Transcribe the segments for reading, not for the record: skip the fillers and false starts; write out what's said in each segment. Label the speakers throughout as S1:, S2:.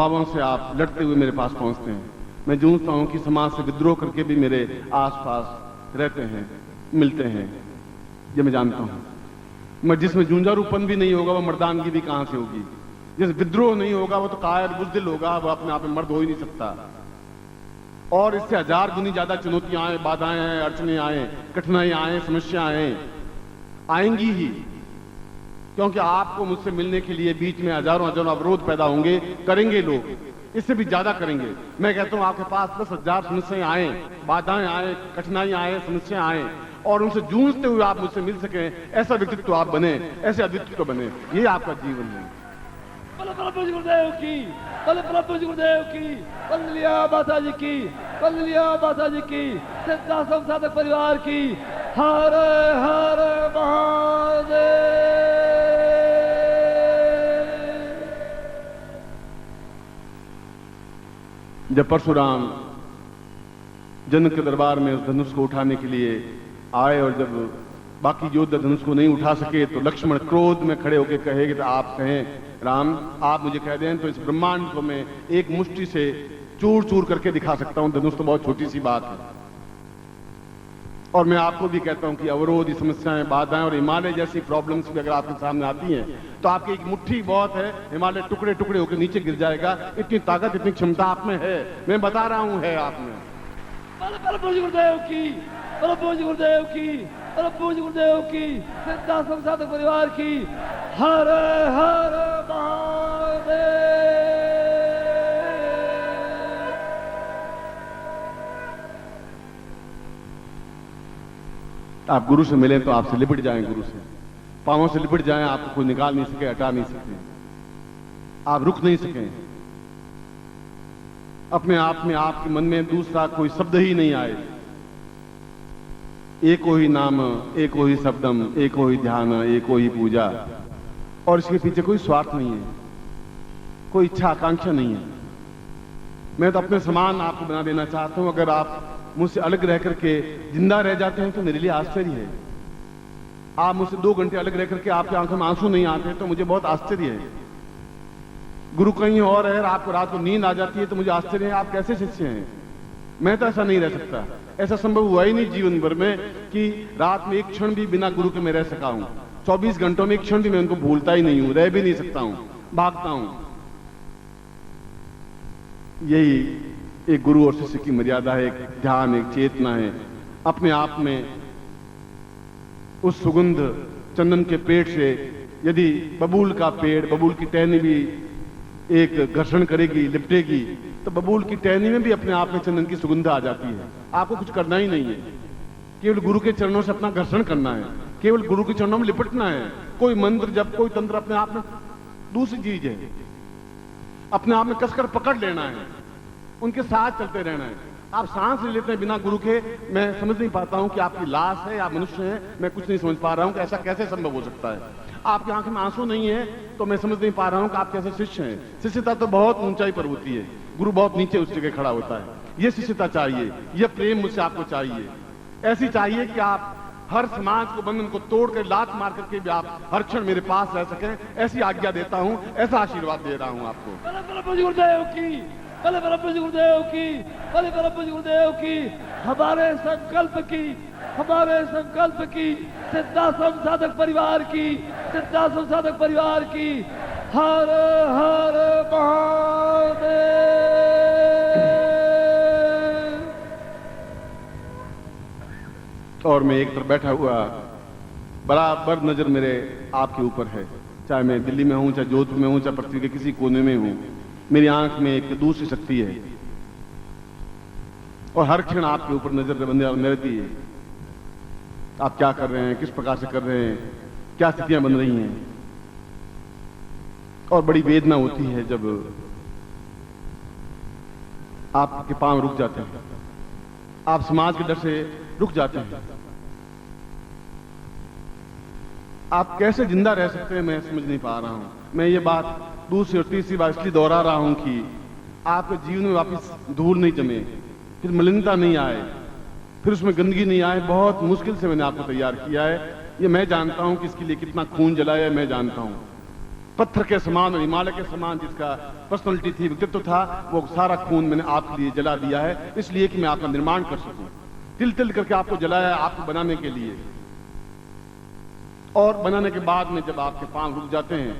S1: दबावों से आप लड़ते हुए मेरे पास पहुंचते हैं। मैं जूझता हूं कि समाज से विद्रोह करके भी मेरे आसपास रहते हैं, मिलते हैं। ये मैं जानता हूं। मैं जिसमें जूझारूपन भी नहीं होगा वो मर्दानगी भी कहां से होगी। जिस विद्रोह नहीं होगा वो तो कायर बुज़दिल होगा, वो अपने आप में मर्द हो ही नहीं सकता। और इससे हजार गुनी ज्यादा चुनौतियां आए, बाधाएं आए, अड़चने आए, कठिनाइयां आए, समस्याएं आएंगी ही, क्योंकि आपको मुझसे मिलने के लिए बीच में हजारों हजारों अवरोध पैदा होंगे, करेंगे लोग, इससे भी ज्यादा करेंगे। मैं कहता हूं आपके पास 10,000 समस्याएं आए, बाधाएं आए, कठिनाइयां आए, समस्याएं आए, और उनसे जूझते हुए आप मुझसे मिल सकें, ऐसा व्यक्तित्व आप बने, ऐसे अद्वित्व बने। ये आपका जीवन है।
S2: प्रभु गुरुदेव की, प्रभु गुरुदेव की, वंदलिया माता जी की, वंदलिया माता जी की, सिद्धाश्रम साधक परिवार की। हर हर महादेव।
S1: जब परशुराम जनक के दरबार में उस धनुष को उठाने के लिए आए और जब बाकी योद्धा धनुष को नहीं उठा सके तो लक्ष्मण क्रोध में खड़े होकर कहेंगे तो आप कहें राम आप मुझे कह दें तो इस ब्रह्मांड को मैं एक मुट्ठी से चूर चूर करके दिखा सकता हूं। धनुष तो बहुत छोटी सी बात है। और मैं आपको भी कहता हूं कि अवरोध, समस्याएं, बाधाएं और हिमालय जैसी प्रॉब्लम्स भी अगर आपके सामने आती हैं तो आपकी एक मुट्ठी बहुत है, हिमालय टुकड़े टुकड़े होकर नीचे गिर जाएगा। इतनी ताकत, इतनी क्षमता आप में है, मैं बता रहा हूं है आप में।
S2: प्रभु गुरुदेव की, प्रभु गुरुदेव की, प्रभु गुरुदेव की, सिद्धाश्रम साधक परिवार की। हर हर महादेव।
S1: आप गुरु से मिलें तो आपसे लिपट जाएं, गुरु से पांवों से लिपट जाएं, आपको कोई निकाल नहीं सके, हटा नहीं सके, आप रुक नहीं सकें। अपने आप में आपके मन में दूसरा कोई शब्द ही नहीं आए। एको ही नाम, एको ही शब्दम, एको ही ध्यान, एको ही पूजा। और इसके पीछे कोई स्वार्थ नहीं है, कोई इच्छा आकांक्षा नहीं है। मैं तो अपने समान आपको बना देना चाहता हूं। अगर आप मुझसे अलग रह करके जिंदा रह जाते हैं तो मेरे लिए आश्चर्य है। आप मुझसे 2 घंटे अलग रह करके आपकी आंखों में आंसू नहीं आते तो मुझे बहुत आश्चर्य है। गुरु कहीं और है, आपको रात को नींद आ जाती है तो मुझे आश्चर्य है आप कैसे शिष्य हैं। मैं तो ऐसा नहीं रह सकता, ऐसा संभव हुआ ही नहीं जीवन भर में कि रात में एक क्षण भी बिना गुरु के मैं रह सका हूं। 24 घंटों में एक क्षण भी मैं उनको भूलता ही नहीं हूं, रह भी नहीं सकता हूं, भागता हूं। यही एक गुरु और शिष्य की मर्यादा है, एक ध्यान, एक चेतना है। अपने आप में उस सुगंध चंदन के पेड़ से यदि बबूल का पेड़, बबूल की टहनी भी एक घर्षण करेगी, लिपटेगी, तो बबूल की टहनी में भी अपने आप में चंदन की सुगंध आ जाती है। आपको कुछ करना ही नहीं है, केवल गुरु के चरणों से अपना घर्षण करना है, केवल गुरु के चरणों में लिपटना है। कोई मंत्र जब, कोई तंत्र अपने आप में दूसरी चीज है, अपने आप में कसकर पकड़ लेना है, उनके साथ चलते रहना है। आप सांस ले लेते हैं बिना गुरु के, मैं समझ नहीं पाता हूं कि आपकी लाश है या मनुष्य है। मैं कुछ नहीं समझ पा रहा हूं कि ऐसा कैसे संभव हो सकता है। आपकी आंखों में आंसू नहीं है तो मैं समझ नहीं पा रहा हूं कि आप कैसे शिष्य हैं। शिष्यता तो बहुत ऊंचाई पर होती है, गुरु बहुत नीचे उस जगह खड़ा होता है। ये शिष्यता चाहिए, ये प्रेम मुझसे आपको चाहिए। ऐसी चाहिए कि आप हर समाज को, बंधन को तोड़ कर, लात मार करके भी आप हर क्षण मेरे पास रह सकें। ऐसी आज्ञा देता हूं, ऐसा आशीर्वाद दे रहा हूं आपको।
S2: प्रभु गुरुदेव की, प्रभु गुरुदेव की, प्रभु गुरुदेव की। हमारे संकल्प की, हमारे संकल्प की, सिद्धाश्रम साधक परिवार की, सिद्धाश्रम साधक परिवार की। हर हर महादेव।
S1: और मैं एक तरफ बैठा हुआ, बराबर नजर मेरे आपके ऊपर है, चाहे मैं दिल्ली में हूं, चाहे जोधपुर में हूं, चाहे पृथ्वी के किसी कोने में हूं। मेरी आंख में एक दूसरी शक्ति है और हर क्षण आपके ऊपर नजर रहती है। आप क्या कर रहे हैं, किस प्रकार से कर रहे हैं, क्या स्थितियां बन रही हैं। और बड़ी वेदना होती है जब आपके पांव रुक जाते हैं, आप समाज के डर से रुक जाते हैं। आप कैसे जिंदा रह सकते हैं मैं समझ नहीं पा रहा हूं। मैं ये बात दूसरी और तीसरी बार इसलिए दोहरा रहा हूं कि आपके जीवन में वापस धूल नहीं जमे, फिर मलिनता नहीं आए, फिर उसमें गंदगी नहीं आए। बहुत मुश्किल से मैंने आपको तैयार किया है। ये मैं जानता हूं कि इसके लिए कितना खून जला है, मैं जानता हूं। पत्थर के समान और हिमालय के समान जिसका पर्सनालिटी थी, व्यक्तित्व था, वो सारा खून मैंने आपके लिए जला दिया है, इसलिए कि मैं आपका निर्माण कर सकूं। तिल तिल करके आपको जलाया आपको बनाने के लिए। और बनाने के बाद में जब आपके पांव रुक जाते हैं,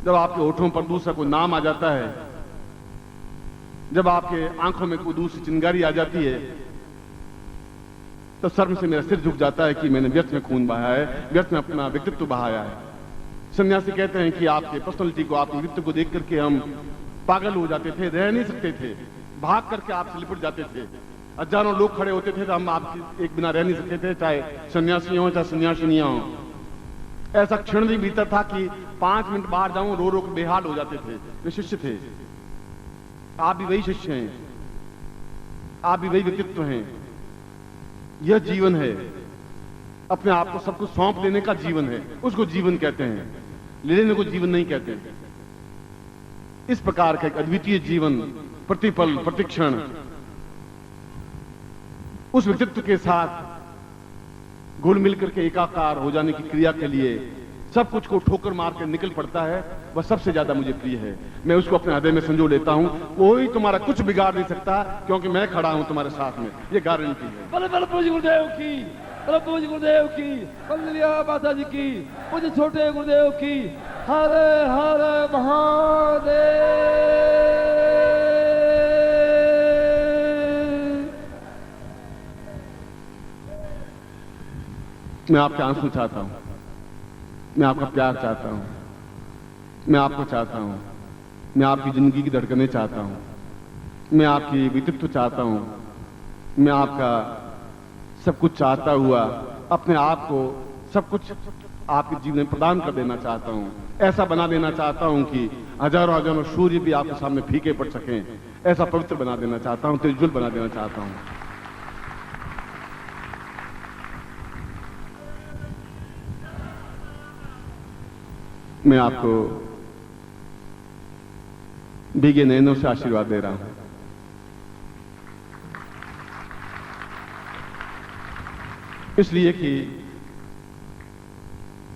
S1: जब आपके होठों पर दूसरा कोई नाम आ जाता है, जब आपके आंखों में कोई दूसरी चिंगारी आ जाती है, तो शर्म से मेरा सिर झुक जाता है कि मैंने व्यर्थ में खून बहाया है, व्यर्थ में अपना व्यक्तित्व बहाया है। सन्यासी कहते हैं कि आपके पर्सनालिटी को, आपके व्यक्तित्व को देख करके हम पागल हो जाते थे, रह नहीं सकते थे, भाग करके आपसे लिपट जाते थे। हजारों लोग खड़े होते थे तो हम आपके एक बिना रह नहीं सकते थे, चाहे सन्यासी हो चाहे सन्यासिनियां हो। ऐसा क्षण भी बीता था कि 5 मिनट बाहर जाऊं रो रो के बेहाल हो जाते थे। वे शिष्य थे, आप भी वही शिष्य हैं, आप भी वही व्यक्तित्व हैं। यह जीवन है, अपने आप को सब कुछ सौंप देने का जीवन है, उसको जीवन कहते हैं। ले लेने को जीवन नहीं कहते। इस प्रकार का एक अद्वितीय जीवन, प्रतिपल प्रतिक्षण उस व्यक्तित्व के साथ घुल मिल करके एकाकार हो जाने की क्रिया के लिए सब कुछ को ठोकर मार कर निकल पड़ता है, वह सबसे ज्यादा मुझे प्रिय है। मैं उसको अपने हृदय में संजो लेता हूं। कोई तुम्हारा कुछ बिगाड़ नहीं सकता, क्योंकि मैं खड़ा हूं तुम्हारे साथ में, ये गारंटी है।
S2: प्रभु जी गुरुदेव की, प्रभु जी गुरुदेव की, कल्याण माता जी की, मुझे छोटे गुरुदेव की। हर हर महादेव।
S1: मैं आपके आंसू चाहता हूं, मैं आपका प्यार चाहता हूं, मैं आपको चाहता हूं, मैं आपकी जिंदगी की धड़कनें चाहता हूं, मैं आपकी व्यक्तित्व चाहता हूं, मैं आपका सब कुछ चाहता हुआ अपने आप को सब कुछ आपके जीवन में प्रदान कर देना चाहता हूं। ऐसा बना देना चाहता हूं कि हजारों हजारों सूर्य भी आपके सामने फीके पड़ सकें। ऐसा पवित्र बना देना चाहता हूं, तेजोल बना देना चाहता हूं। मैं आपको भीगे नैनों से आशीर्वाद दे रहा हूं। इसलिए कि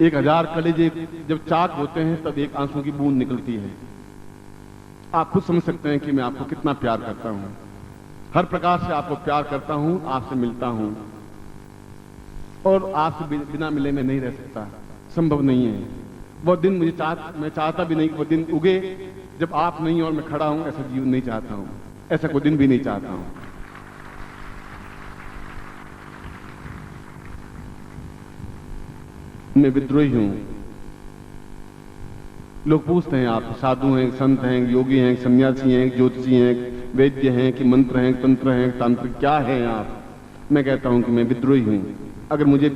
S1: 1000 कलेजे जब चाक होते हैं तब एक आंसू की बूंद निकलती है। आप खुद समझ सकते हैं कि मैं आपको कितना प्यार करता हूं। हर प्रकार से आपको प्यार करता हूं, आपसे मिलता हूं, और आपसे बिना मिले मैं नहीं रह सकता, संभव नहीं है। वो दिन मैं चाहता भी नहीं कि वो दिन उगे जब आप नहीं और मैं खड़ा हूं। ऐसा जीवन नहीं चाहता हूं, ऐसा कोई दिन भी नहीं चाहता हूं। मैं विद्रोही हूं। लोग पूछते हैं आप साधु हैं, संत हैं, योगी हैं, सन्यासी हैं, ज्योतिषी हैं, वैद्य हैं कि मंत्र हैं, तंत्र हैं, तांत्रिक, क्या हैं आप? मैं कहता हूं कि मैं विद्रोही हूं। अगर मुझे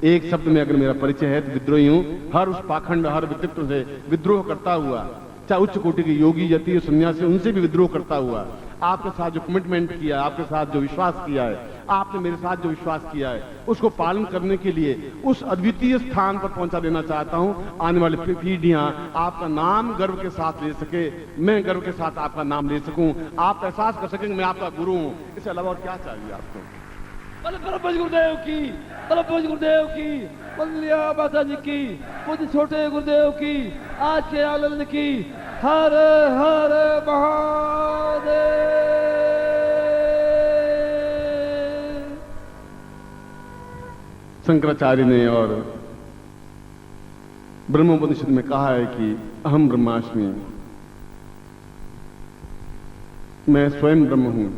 S1: एक शब्द में अगर मेरा परिचय है तो विद्रोही हूं। हर उस पाखंड, हर व्यक्तित्व से विद्रोह करता हुआ, चाहे उच्च कोटि के योगी, यति, सन्यासी, उनसे भी विद्रोह करता हुआ, आपके साथ जो कमिटमेंट किया, आपके साथ जो विश्वास किया है, आपने मेरे साथ जो विश्वास किया है, उसको पालन करने के लिए उस अद्वितीय स्थान पर पहुंचा देना चाहता हूं। आने वाली पीढ़ियां आपका नाम गर्व के साथ ले सके, मैं गर्व के साथ आपका नाम ले सकूं, आप एहसास कर सकेंगे मैं आपका गुरु हूं। इससे अलावा और क्या चाहिए आपको?
S2: प्रभु जी गुरुदेव की, प्रभु जी गुरुदेव की, कल्याण माता जी की, मुझे छोटे गुरुदेव की, आज के आनंद की। हर हर महादेव।
S1: शंकराचार्य ने और ब्रह्मोपनिषद में कहा है कि अहम ब्रह्मास्मि, मैं स्वयं ब्रह्म हूं।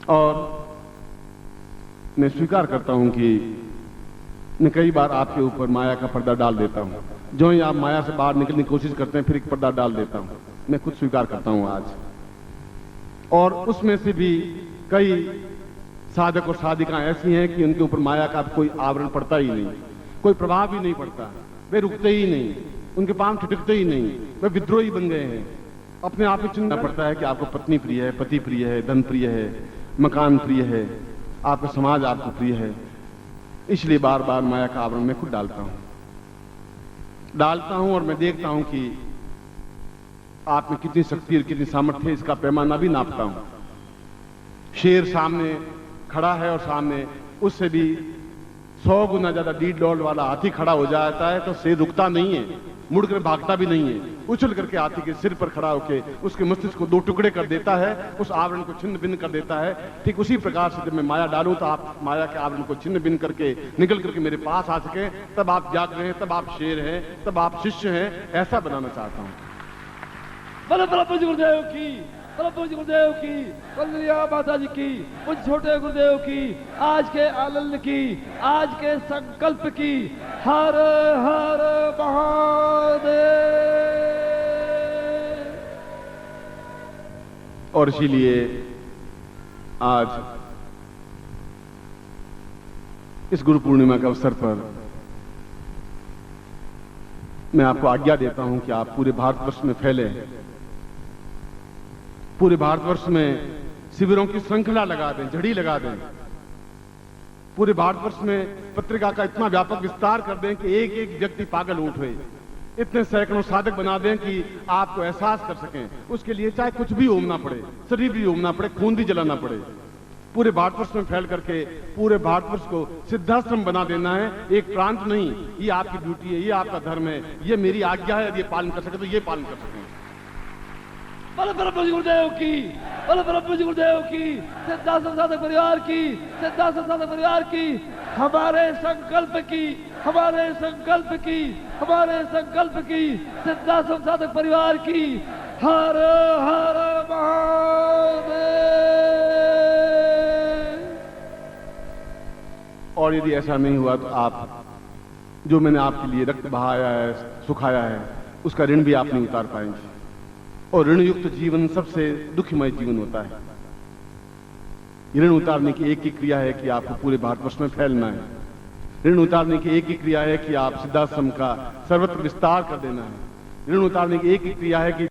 S1: और मैं स्वीकार करता हूं कि मैं कई बार आपके ऊपर माया का पर्दा डाल देता हूं। जो ही आप माया से बाहर निकलने की कोशिश करते हैं, फिर एक पर्दा डाल देता हूं। मैं खुद स्वीकार करता हूं आज। और उसमें से भी कई साधक और साधिकाएं ऐसी हैं कि उनके ऊपर माया का कोई आवरण पड़ता ही नहीं, कोई प्रभाव ही नहीं पड़ता, वे रुकते ही नहीं, उनके पांव छिटकते ही नहीं, वे विद्रोही बन गए हैं। अपने आप ही चुनना पड़ता है कि आपको पत्नी प्रिय है, पति प्रिय है, धन प्रिय है, मकान प्रिय है, आपका समाज आपको प्रिय है। इसलिए बार बार माया का आवरण मैं खुद डालता हूं और मैं देखता हूं कि आप में कितनी शक्ति और कितनी सामर्थ्य है, इसका पैमाना भी नापता हूं। शेर सामने खड़ा है और सामने उससे भी 100 गुना ज्यादा डीड डॉल वाला हाथी खड़ा हो जाता है तो शेर रुकता नहीं है, मुड़कर भागता भी नहीं है, उछल करके हाथी के सिर पर खड़ा होकर उसके मस्तिष्क को 2 टुकड़े कर देता है, उस आवरण को छिन्न भिन्न कर देता है। ठीक उसी प्रकार से जब मैं माया डालूं तो आप माया के आवरण को छिन्न भिन्न करके निकल करके मेरे पास आ सके, तब आप जाग रहे हैं, तब आप शेर हैं, तब आप शिष्य हैं, ऐसा बनाना चाहता हूं।
S2: बोलो प्रभु जी गुरुदेव की, प्रभु जी गुरुदेव की, कल्याण माता जी की, उस छोटे गुरुदेव की, आज के आनंद की, आज के संकल्प की। हर हर महादेव।
S1: और इसीलिए आज इस गुरु पूर्णिमा के अवसर पर मैं आपको आज्ञा देता हूं कि आप पूरे भारतवर्ष में फैले, पूरे भारतवर्ष में शिविरों की श्रृंखला लगा दें, झड़ी लगा दें, पूरे भारतवर्ष में पत्रिका का इतना व्यापक विस्तार कर दें कि एक एक व्यक्ति पागल उठे, इतने सैकड़ों साधक बना दें कि आपको एहसास कर सकें। उसके लिए चाहे कुछ भी होमना पड़े, शरीर भी होमना पड़े, खून भी जलाना पड़े, पूरे भारतवर्ष में फैल करके पूरे भारतवर्ष को सिद्धाश्रम बना देना है, एक प्रांत नहीं। ये आपकी ड्यूटी है, ये आपका धर्म है, ये मेरी आज्ञा है। यदि ये पालन कर सके तो ये पालन कर सकें।
S2: बोलो प्रभु जी गुरुदेव की, बोलो प्रभु जी गुरुदेव की, सिद्धाश्रम साधक परिवार की, सिद्धाश्रम साधक परिवार की, हमारे संकल्प की, हमारे संकल्प की, हमारे संकल्प की, सिद्धाश्रम साधक परिवार की। हर हर महादेव।
S1: और यदि ऐसा नहीं हुआ तो आप जो मैंने आपके लिए रक्त बहाया है, सुखाया है, उसका ऋण भी आप नहीं उतार पाएंगे। और ऋण युक्त जीवन सबसे दुखमय जीवन होता है। ऋण उतारने की एक ही क्रिया है कि आपको पूरे भारतवर्ष में फैलना है। ऋण उतारने की एक ही क्रिया है कि आप सिद्धाश्रम का सर्वत्र विस्तार कर देना है। ऋण उतारने की एक ही क्रिया है कि